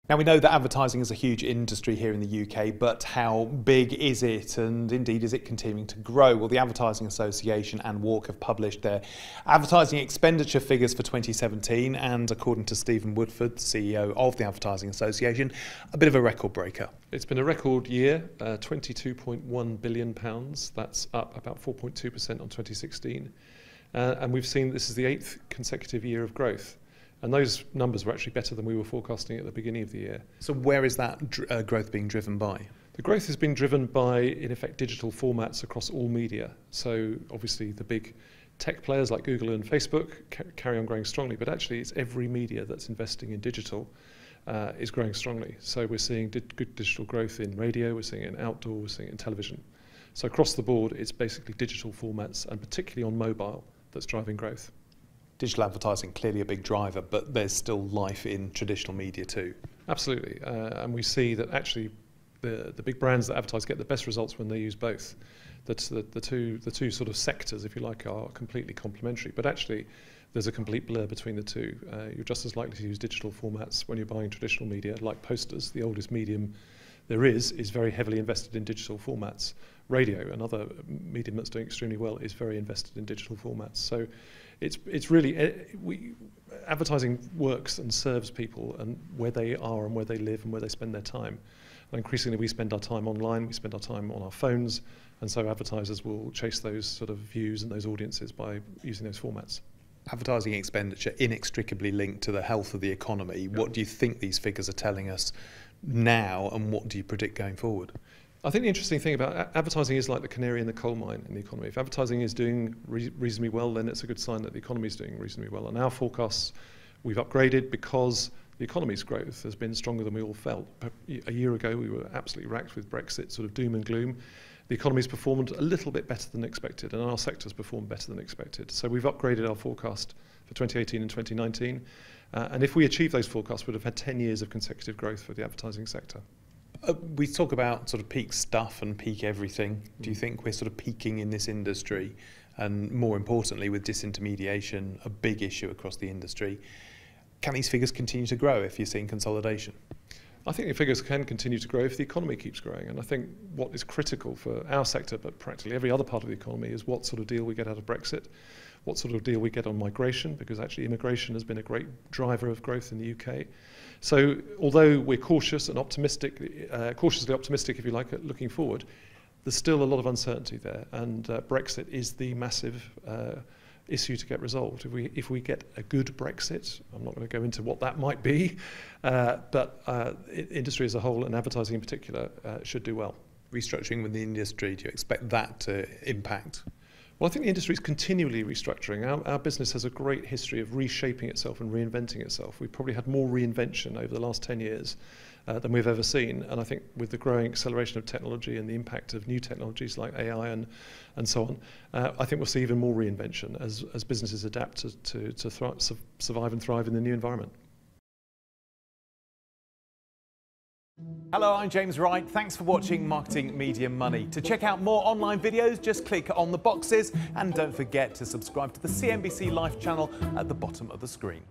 Now, we know that advertising is a huge industry here in the UK, but how big is it, and indeed is it continuing to grow? Well, the Advertising Association and WARC have published their advertising expenditure figures for 2017, and according to Stephen Woodford, CEO of the Advertising Association, a bit of a record breaker. It's been a record year, £22.1 billion. That's up about 4.2% on 2016. And we've seen this is the 8th consecutive year of growth. And those numbers were actually better than we were forecasting at the beginning of the year. So where is that growth being driven by? The growth has been driven by, in effect, digital formats across all media. So obviously the big tech players like Google and Facebook carry on growing strongly, but actually it's every media that's investing in digital is growing strongly. So we're seeing good digital growth in radio, we're seeing it in outdoor, we're seeing it in television. So across the board, it's basically digital formats, and particularly on mobile, that's driving growth. Digital advertising, clearly a big driver, but there's still life in traditional media too. Absolutely, and we see that actually the big brands that advertise get the best results when they use both. That's the two sort of sectors, if you like, are completely complementary, but actually there's a complete blur between the two. You're just as likely to use digital formats when you're buying traditional media, like posters. The oldest medium there is very heavily invested in digital formats. Radio, another medium that's doing extremely well, is very invested in digital formats. So it's really, advertising works and serves people and where they are and where they live and where they spend their time. And increasingly we spend our time online, we spend our time on our phones, and so advertisers will chase those sort of views and those audiences by using those formats. Advertising expenditure inextricably linked to the health of the economy. Yeah. What do you think these figures are telling us now, and what do you predict going forward? I think the interesting thing about advertising is like the canary in the coal mine in the economy. If advertising is doing reasonably well, then it's a good sign that the economy is doing reasonably well. And our forecasts we've upgraded because the economy's growth has been stronger than we all felt. A year ago, we were absolutely racked with Brexit, sort of doom and gloom. The economy's performed a little bit better than expected, and our sector's performed better than expected. So we've upgraded our forecast for 2018 and 2019. And if we achieve those forecasts, we'd have had 10 years of consecutive growth for the advertising sector. We talk about sort of peak stuff and peak everything. Do you think we're sort of peaking in this industry? And more importantly, with disintermediation, a big issue across the industry, can these figures continue to grow if you're seeing consolidation? I think the figures can continue to grow if the economy keeps growing. And I think what is critical for our sector, but practically every other part of the economy, is what sort of deal we get out of Brexit, what sort of deal we get on migration, because actually immigration has been a great driver of growth in the UK. So although we're cautious and optimistic, cautiously optimistic if you like, at looking forward, there's still a lot of uncertainty there, and Brexit is the massive issue to get resolved. If we get a good Brexit, I'm not going to go into what that might be, but industry as a whole, and advertising in particular, should do well. Restructuring with the industry, do you expect that to impact? Well, I think the industry is continually restructuring. Our business has a great history of reshaping itself and reinventing itself. We've probably had more reinvention over the last 10 years than we've ever seen. And I think with the growing acceleration of technology and the impact of new technologies like AI and so on, I think we'll see even more reinvention as businesses adapt to survive and thrive in the new environment. Hello, I'm James Wright. Thanks for watching Marketing Media Money. To check out more online videos, just click on the boxes, and don't forget to subscribe to the CNBC Live channel at the bottom of the screen.